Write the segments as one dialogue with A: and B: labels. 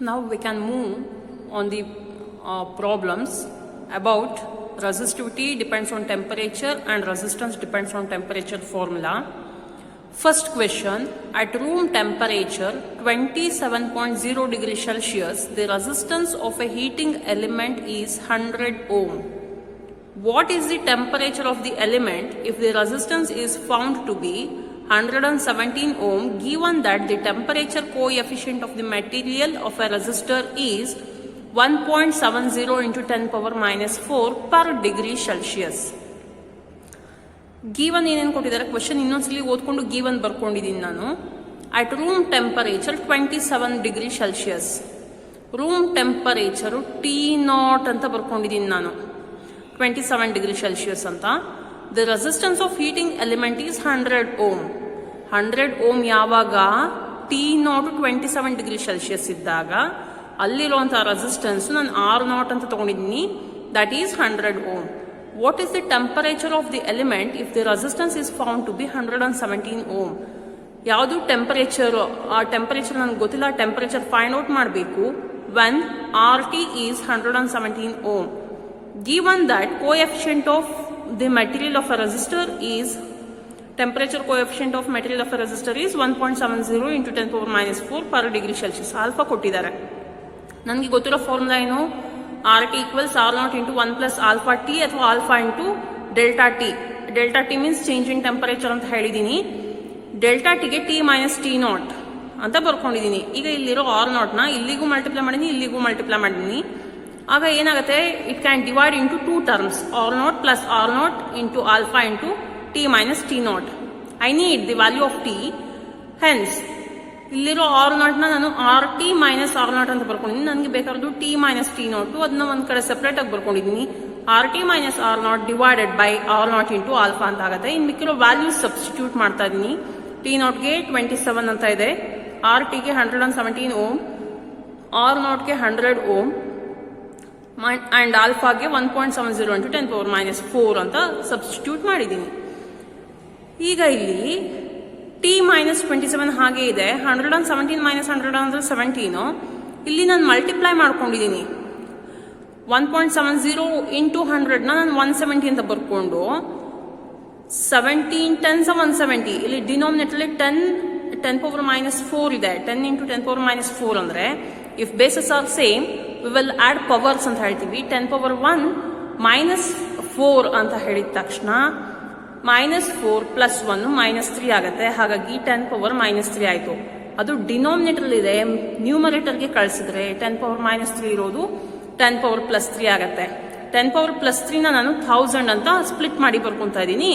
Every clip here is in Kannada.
A: Now we can move on the problems about resistivity depends on temperature and resistance depends on temperature formula. First question, at room temperature 27.0 degrees Celsius, the resistance of a heating element is 100 ohm. What is the temperature of the element if the resistance is found to be 117 ohm, given that the temperature coefficient of the material of a resistor is 1.70 into 10 power minus 4 per degree Celsius. Given ಏನೇನು ಕೊಟ್ಟಿದ್ದಾರೆ ಕ್ವೆಶನ್ ಇನ್ನೊಂದ್ಸಲಿ ಓದ್ಕೊಂಡು ಗಿವನ್ ಬರ್ಕೊಂಡಿದ್ದೀನಿ ನಾನು. At room temperature 27 degree Celsius, room temperature T0 ಅಂತ ಬರ್ಕೊಂಡಿದ್ದೀನಿ ನಾನು, 27 ಡಿಗ್ರಿ ಸೆಲ್ಸಿಯಸ್ ಅಂತ. The resistance of heating element is 100 ohm. 100 ohm ಯಾವಾಗ T0 27 ಡಿಗ್ರಿ ಸೆಲ್ಸಿಯಸ್ ಇದ್ದಾಗ ಅಲ್ಲಿರುವಂತಹ ರೆಸಿಸ್ಟೆನ್ಸ್ ನಾನು R0 ಅಂತ ತಗೊಂಡಿದ್ದೀನಿ, that is 100 ohm. What is the temperature of the element if the resistance is found to be 117 ohm? ಯಾವುದು ಟೆಂಪರೇಚರ್, ಆ ಟೆಂಪರೇಚರ್ ನನಗೆ ಗೊತ್ತಿಲ್ಲ, ಟೆಂಪರೇಚರ್ ಫೈಂಡ್ ಔಟ್ ಮಾಡಬೇಕು. when RT is 117 ohm, given that coefficient of the material of a resistor is, temperature coefficient of material of a resistor is 1.70 into 10 power minus 4 per degree Celsius. Alpha ಕೊಟ್ಟಿದ್ದಾರೆ. ನನಗೆ ಗೊತ್ತಿರೋ ಫಾರ್ಮುಲಾ ಏನು? RT equals R0 into 1 plus alpha T ಅಥವಾ alpha into delta T. delta T means change in temperature ಅಂತ ಹೇಳಿದ್ದೀನಿ. delta T ಗೆ T minus T0 ಅಂತ ಬರ್ಕೊಂಡಿದ್ದೀನಿ. ಈಗ ಇಲ್ಲಿರೋ R0 ನ ಇಲ್ಲಿಗೂ ಮಲ್ಟಿಪ್ಲೈ ಮಾಡಿದ್ದೀನಿ, ಇಲ್ಲಿಗೂ ಮಲ್ಟಿಪ್ಲೈ ಮಾಡಿದ್ದೀನಿ. ಆಗ ಏನಾಗುತ್ತೆ, it can divide into 2 terms, R0 plus R0 into alpha into T minus T0. I need the value of T. Hence ಇಲ್ಲಿರೋ R0 ನಾನು RT ಮೈನಸ್ R0 ಅಂತ ಬರ್ಕೊಂಡಿದ್ದೀನಿ. ನನಗೆ ಬೇಕಾದ್ರು T ಮೈನಸ್ T0, ಅದನ್ನ ಒಂದ್ ಕಡೆ ಸೆಪರೇಟ್ ಆಗಿ ಬರ್ಕೊಂಡಿದ್ದೀನಿ. RT minus R0 divided by R0 into alpha ಅಂತ ಆಗುತ್ತೆ. ಇನ್ನು ಮಿಕ್ಕಿರೋ ವ್ಯಾಲ್ಯೂಸ್ ಸಬ್ಸ್ಟಿಟ್ಯೂಟ್ ಮಾಡ್ತಾ ಇದ್ದೀನಿ. T0 ಗೆ 27 ಅಂತ ಇದೆ, RT ಗೆ 117 ಓಮ್, R0 ಗೆ 100 ಓಮ್ ಅಂಡ್ ಆಲ್ಫಾಗೆ 1.70 ಇಂಟು 10 ಪವರ್ ಮೈನಸ್ 4 ಅಂತ ಸಬ್ಸ್ಟಿಟ್ಯೂಟ್ ಮಾಡಿದ್ದೀನಿ. ಈಗ ಇಲ್ಲಿ T ಮೈನಸ್ 27 ಹಾಗೆ ಇದೆ, 117 ಮೈನಸ್ 100 ಅಂದ್ರೆ 17. ಇಲ್ಲಿ ನಾನು ಮಲ್ಟಿಪ್ಲೈ ಮಾಡ್ಕೊಂಡಿದ್ದೀನಿ. 1.70 ಇಂಟು 100 ನಾನು 170 ಅಂತ ಬರ್ಕೊಂಡು 17 10s 170. ಇಲ್ಲಿ ಡಿನಾಮಿನೇಟರ್ಲಿ 10 ಪವರ್ ಮೈನಸ್ 4 ಇದೆ. 10 ಇಂಟು 10 ಪವರ್ ಮೈನಸ್ 4 ಅಂದ್ರೆ if bases are same we will add powers ಅಂತ ಹೇಳ್ತೀವಿ. 10 ಪವರ್ 1 ಮೈನಸ್ 4 ಅಂತ ಹೇಳಿದ ತಕ್ಷಣ ಮೈನಸ್ 4 ಪ್ಲಸ್ 1 ಮೈನಸ್ 3 ಆಗುತ್ತೆ. ಹಾಗಾಗಿ 10 ಪವರ್ ಮೈನಸ್ 3 ಆಯಿತು. ಅದು ಡಿನಾಮಿನೇಟರ್ ಇದೆ, ನ್ಯೂಮರೇಟರ್ಗೆ ಕಳಿಸಿದ್ರೆ 10 ಪವರ್ ಮೈನಸ್ 3 ಇರೋದು 10 ಪವರ್ ಪ್ಲಸ್ 3 ಆಗುತ್ತೆ. 10 ಪವರ್ ಪ್ಲಸ್ 3ನ ನಾನು 1000 ಅಂತ ಸ್ಪ್ಲಿಟ್ ಮಾಡಿ ಬರ್ಕೊಂತ ಇದ್ದೀನಿ.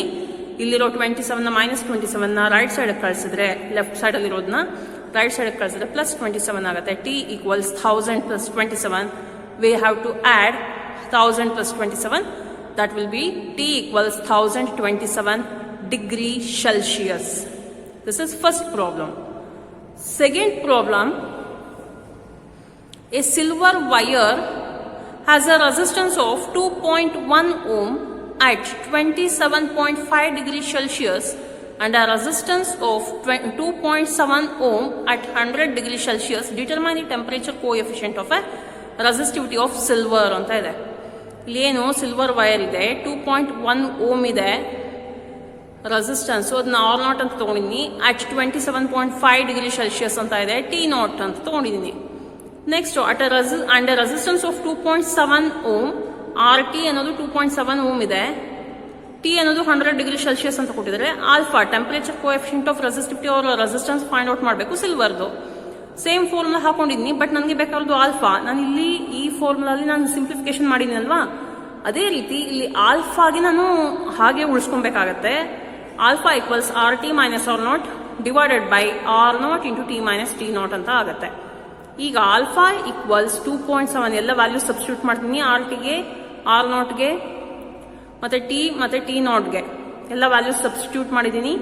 A: ಇಲ್ಲಿರೋ 27 ಮೈನಸ್ 27 ರೈಟ್ ಸೈಡ್ ಕಳಿಸಿದ್ರೆ, ಲೆಫ್ಟ್ ಸೈಡ್ ಅಲ್ಲಿರೋದನ್ನ ರೈಟ್ ಸೈಡ್ ಕಳಿಸಿದ್ರೆ ಪ್ಲಸ್ 27 ಆಗುತ್ತೆ. T equals 1000 plus 27. We have to add 1000 plus 27. That will be T equals 1027 degree Celsius. This is first problem. Second problem, a silver wire has a resistance of 2.1 ohm at 27.5 degree Celsius and a resistance of 2.7 ohm at 100 degree Celsius. Determine the temperature coefficient of a resistivity of silver ಅಂತ ಇದೆ. ಇಲ್ಲೇನು ಸಿಲ್ವರ್ ವೈರ್ ಇದೆ, 2.1 ಓಮ್ ಇದೆ ರೆಸಿಸ್ಟೆನ್ಸ್, ಅದನ್ನ R0 ಅಂತ ತಗೊಂಡಿದ್ದೀನಿ. ಅಟ್ 27.5 ಡಿಗ್ರಿ ಸೆಲ್ಸಿಯಸ್ ಅಂತ ಇದೆ, T0 ಅಂತ ತಗೊಂಡಿದ್ದೀನಿ. Next at and resistance of 2.7 ohm, RT ಅನ್ನೋದು 2.7 ಓಮ್ ಇದೆ, T ಅನ್ನೋದು 100 ಡಿಗ್ರಿ ಸೆಲ್ಸಿಯಸ್ ಅಂತ ಕೊಟ್ಟಿದ್ದಾರೆ. Alpha temperature coefficient of resistivity or resistance find out ಮಾಡಬೇಕು ಸಿಲ್ವರ್ದು. ಸೇಮ್ ಫಾರ್ಮುಲಾ ಹಾಕೊಂಡಿದ್ದೀನಿ, ಬಟ್ ನನಗೆ ಬೇಕಾದ್ರು ಆಲ್ಫಾ. ನಾನು ಇಲ್ಲಿ ಈ ಫಾರ್ಮುಲಾಲಿ ನಾನು ಸಿಂಪ್ಲಿಫಿಕೇಶನ್ ಮಾಡಿದ್ದೀನಿ ಅಲ್ವಾ, ಅದೇ ರೀತಿ ಇಲ್ಲಿ ಆಲ್ಫಾಗೆ ನಾನು ಹಾಗೆ ಉಳಿಸ್ಕೊಬೇಕಾಗತ್ತೆ. Alpha equals RT minus R0 divided by R0 into T minus T0 ಅಂತ ಆಗುತ್ತೆ. ಈಗ ಆಲ್ಫಾ ಈಕ್ವಲ್ಸ್ 2.7 ಎಲ್ಲ ವ್ಯಾಲ್ಯೂ ಸಬ್ಸ್ಟಿಟ್ಯೂಟ್ ಮಾಡ್ತೀನಿ. RTಗೆ, R0ಗೆ ಮತ್ತೆ T ಮತ್ತೆ T0ಗೆ ಎಲ್ಲ ವ್ಯಾಲ್ಯೂ ಸಬ್ಸ್ಟಿಟ್ಯೂಟ್ ಮಾಡಿದ್ದೀನಿ.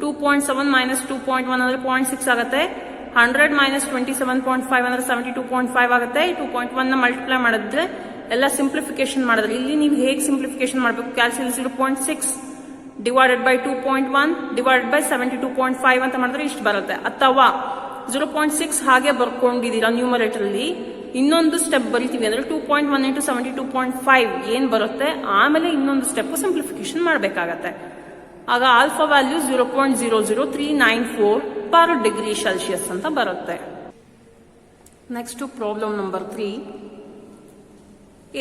A: 2.7 ಮೈನಸ್ 2.1 ಅಂದ್ರೆ 0.6 ಆಗುತ್ತೆ. 100 ಮೈನಸ್ 27.5 ಅಂದ್ರೆ 72.5 ಆಗುತ್ತೆ. 2.1 ನ ಮಲ್ಟಿಪ್ಲೈ ಮಾಡಿದ್ರೆ ಎಲ್ಲ ಸಿಂಪ್ಲಿಫಿಕೇಶನ್ ಮಾಡಿದ್ರೆ ಇಲ್ಲಿ ನೀವು ಹೇಗೆ ಸಿಂಪ್ಲಿಫಿಕೇಶನ್ ಮಾಡಬೇಕು, ಕ್ಯಾಲ್ಸಿಯಸ್ 0.6 ಡಿವೈಡೆಡ್ ಬೈ 2.1 ಡಿವೈಡೆಡ್ ಬೈ 72.5 ಅಂತ ಮಾಡಿದ್ರೆ ಇಷ್ಟು ಬರುತ್ತೆ. ಅಥವಾ 0.6 ಹಾಗೆ ಬರ್ಕೊಂಡಿದ್ದೀರಾ ನ್ಯೂಮರೇಟರ್ಲಿ. ಇನ್ನೊಂದು ಸ್ಟೆಪ್ ಬರಿತೀವಿ ಅಂದ್ರೆ 2.1 into 72.5 ಏನ್ ಬರುತ್ತೆ, ಆಮೇಲೆ ಇನ್ನೊಂದು ಸ್ಟೆಪ್ ಸಿಂಪ್ಲಿಫಿಕೇಶನ್ ಮಾಡಬೇಕಾಗತ್ತೆ. ಆಗ alpha value 0.00394 per degree Celsius ಅಂತ ಬರುತ್ತೆ. Next problem number 3.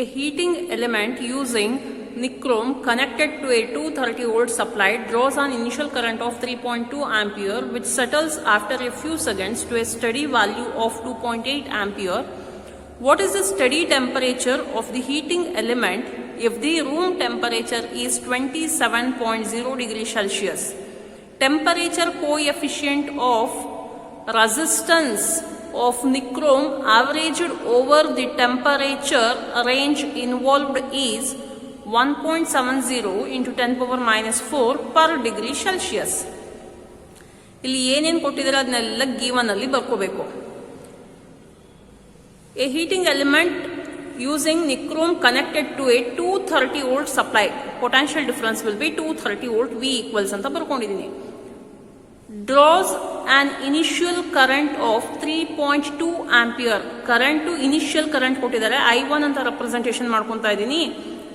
A: A heating element using nichrome connected to a 230 volt supply draws an initial current of 3.2 ampere which settles after a few seconds to a steady value of 2.8 ampere. What is the steady temperature of the heating element if the room temperature is 27.0 degrees Celsius? Temperature coefficient of resistance of nichrome averaged over the temperature range involved is 1.70 into 10 power minus 4 per degree Celsius. ಇಲ್ಲಿ ಏನೇನು ಕೊಟ್ಟಿದ್ದಾರೆ ಅದನ್ನೆಲ್ಲ ಗಿವನ್ ಅಲ್ಲಿ ಬರ್ಕೋಬೇಕು. A heating element using nichrome connected to a 230 volt supply, potential difference will be 230 volt, V equals ಅಂತ ಬರ್ಕೊಂಡಿದ್ದೀನಿ. Draws an initial current of 3.2 ampere. Current initial current ಕೊಟ್ಟಿದ್ದಾರೆ, I1 ಅಂತ ರೆಪ್ರೆಸೆಂಟೇಷನ್ ಮಾಡ್ಕೊಂತಾ ಇದ್ದೀನಿ.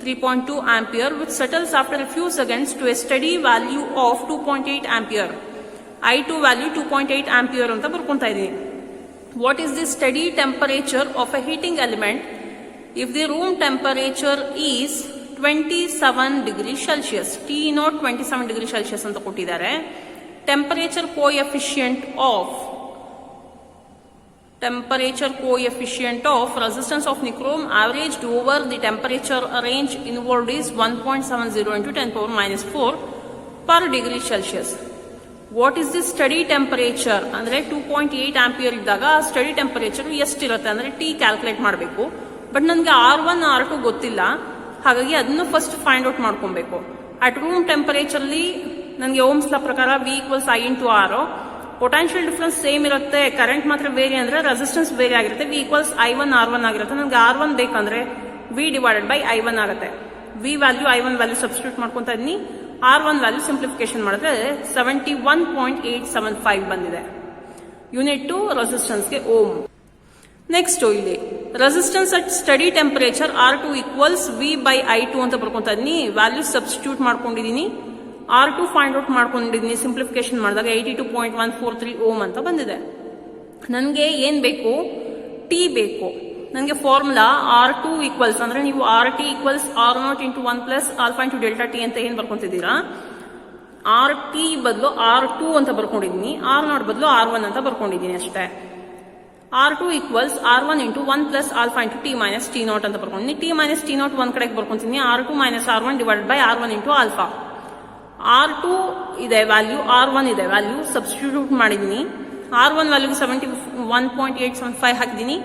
A: 3.2 ampere which settles after a few seconds to a steady value of 2.8 ampere. I2 value 2.8 ampere ಅಂತ ಬರ್ಕೊಂತಾ ಇದ್ದೀನಿ. What is the steady temperature of a heating element if the room temperature is 27 degrees Celsius? T not 27 degrees Celsius ಅಂತ ಕೊಟ್ಟಿದ್ದಾರೆ. Temperature coefficient of resistance of nichrome averaged over the temperature range involved is 1.70 into 10 power minus 4 per degree Celsius. What is the steady temperature ಅಂದ್ರೆ 2.8 ಆಂಪಿಯರ್ ಇದ್ದಾಗ ಸ್ಟಡಿ ಟೆಂಪರೇಚರ್ ಎಷ್ಟಿರುತ್ತೆ ಅಂದ್ರೆ ಟಿ ಕ್ಯಾಲ್ಕುಲೇಟ್ ಮಾಡಬೇಕು. ಬಟ್ ನನಗೆ R1 R2 ಗೊತ್ತಿಲ್ಲ, ಹಾಗಾಗಿ ಅದನ್ನು ಫಸ್ಟ್ ಫೈಂಡ್ ಔಟ್ ಮಾಡ್ಕೊಬೇಕು. ಅಟ್ ರೂಮ್ ಟೆಂಪರೇಚರ್ಲಿ ನನಗೆ ಓಮ್ಸ್ ಲಾ ಪ್ರಕಾರ V equals I into R. Potential difference same ಇರುತ್ತೆ, ಕರೆಂಟ್ ಮಾತ್ರ ಬೇರೆ ಅಂದ್ರೆ ರೆಸಿಸ್ಟೆನ್ಸ್ ಬೇರೆ ಆಗಿರುತ್ತೆ. V equals I1 R1 ಆಗಿರುತ್ತೆ. ನನಗೆ R1 ಬೇಕಂದ್ರೆ V divided by I1 ಆಗುತ್ತೆ. V value I1 value substitute ಮಾಡ್ಕೊಂತ ಇದೀನಿ. R1 ವ್ಯಾಲ್ಯೂ ಸಿಂಪ್ಲಿಫಿಕೇಶನ್ ಮಾಡಿದ್ರೆ 71.875 ಬಂದಿದೆ. ಯೂನಿಟ್ ಟು ರೆಸಿಸ್ಟೆನ್ಸ್ಗೆ ಓಮ್. ನೆಕ್ಸ್ಟ್ ಇಲ್ಲಿ resistance at steady temperature R2 equals V by I2 ಅಂತ ಬರ್ಕೊಂತ ಇದೀನಿ. ವ್ಯಾಲ್ಯೂ ಸಬ್ಸ್ಟಿಟ್ಯೂಟ್ ಮಾಡ್ಕೊಂಡಿದೀನಿ. R2 ಫೈಂಡ್ ಔಟ್ ಮಾಡ್ಕೊಂಡಿದೀನಿ. ಸಿಂಪ್ಲಿಫಿಕೇಶನ್ ಮಾಡಿದಾಗ 82.143 ಓಮ್ ಅಂತ ಬಂದಿದೆ. ನನಗೆ ಏನ್ ಬೇಕು, ಟಿ ಬೇಕು. ನನಗೆ ಫಾರ್ಮುಲಾ R2 ಈಕ್ವಲ್ಸ್ ಅಂದ್ರೆ ನೀವು RT equals R0 into 1 plus alpha into delta T ಅಂತ ಏನ್ ಬರ್ಕೊಂತಿದ್ದೀರಾ, RT ಬದಲು R2 ಅಂತ ಬರ್ಕೊಂಡಿದ್ದೀನಿ, R0 ಬದಲು R1 ಅಂತ ಬರ್ಕೊಂಡಿದ್ದೀನಿ ಅಷ್ಟೇ. R2 equals R1 into 1 plus alpha into T minus T not ಅಂತ ಬರ್ಕೊಂಡಿದ್ದೀನಿ. ಟಿ ಮೈನಸ್ ಟಿ ನಾಟ್ ಒಂದ್ ಕಡೆಗೆ ಬರ್ಕೊಂತೀನಿ. R2 minus R1 divide by R1 into alpha. R2 ಇದೆ ವ್ಯಾಲ್ಯೂ, R1 ಇದೆ ವ್ಯಾಲ್ಯೂ, ಸಬ್ಸ್ಟಿಟ್ಯೂಟ್ ಮಾಡಿದ್ದೀನಿ. R1 ವ್ಯಾಲ್ಯೂಗೆ 71.875 ಹಾಕಿದ್ದೀನಿ.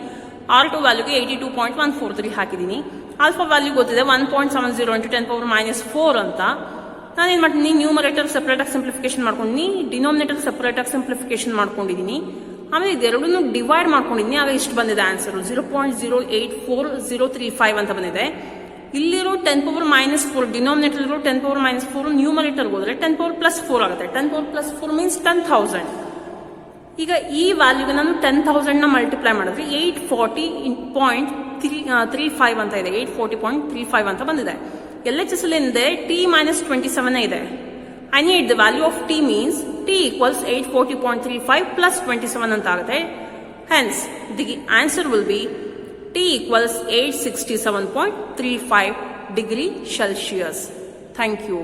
A: R2 ವ್ಯಾಲ್ಯೂಗೆ 82.143 ಹಾಕಿದ್ದೀನಿ. ಆಲ್ಫಾ ವ್ಯಾಲ್ಯೂ ಗೊತ್ತಿದೆ 1.70 ಇಂಟು 10 ಪವರ್ ಮೈನಸ್ 4 ಅಂತ. ನಾನೇನ್ ಮಾಡ್ತೀನಿ, ನ್ಯೂಮರೇಟರ್ ಸೆಪರೇಟ್ ಆಗಿ ಸಿಂಪ್ಲಿಫಿಕೇಶನ್ ಮಾಡ್ಕೊಂಡಿನಿ, ಡಿನಾಮಿನೇಟರ್ ಸೆಪರೇಟ್ ಆಗಿ ಸಿಂಪ್ಲಿಫಿಕೇಶನ್ ಮಾಡ್ಕೊಂಡಿದ್ದೀನಿ. ಆಮೇಲೆ ಇದೆರಡನ್ನು ಡಿವೈಡ್ ಮಾಡ್ಕೊಂಡಿದ್ದೀನಿ. ಆಗ ಇಷ್ಟು ಬಂದಿದೆ ಆನ್ಸರ್ 0.084035 ಅಂತ ಬಂದಿದೆ. ಇಲ್ಲಿರೋ 10 ಪವರ್ ಮೈನಸ್ 4 ಡಿನಾಮಿನೇಟರ್ ಇರೋ 10 ಪವರ್ ಮೈನಸ್ 4 ನ್ಯೂಮರೇಟರ್ಗೆ ಹೋದ್ರೆ 10 ಪವರ್ ಪ್ಲಸ್ 4 ಆಗುತ್ತೆ. 10 ಪವರ್ ಪ್ಲಸ್ 4 ಮೀನ್ಸ್ 10,000. ಈಗ ಈ ವ್ಯಾಲ್ಯೂಗೆ ನಾನು 10,000 ನ ಮಲ್ಟಿಪ್ಲೈ ಮಾಡಿದ್ರೆ 840.35 ಅಂತ ಇದೆ. 840.35 ಅಂತ ಬಂದಿದೆ. LHS ಅಲ್ಲಿ ಏನಿದೆ, ಟಿ ಮೈನಸ್ 27 ಇದೆ. I need the value of T means T equals 840.35 plus 27 ಅಂತ ಆಗುತ್ತೆ. Hence the answer will be T equals 867.35 degree celsius. Thank you.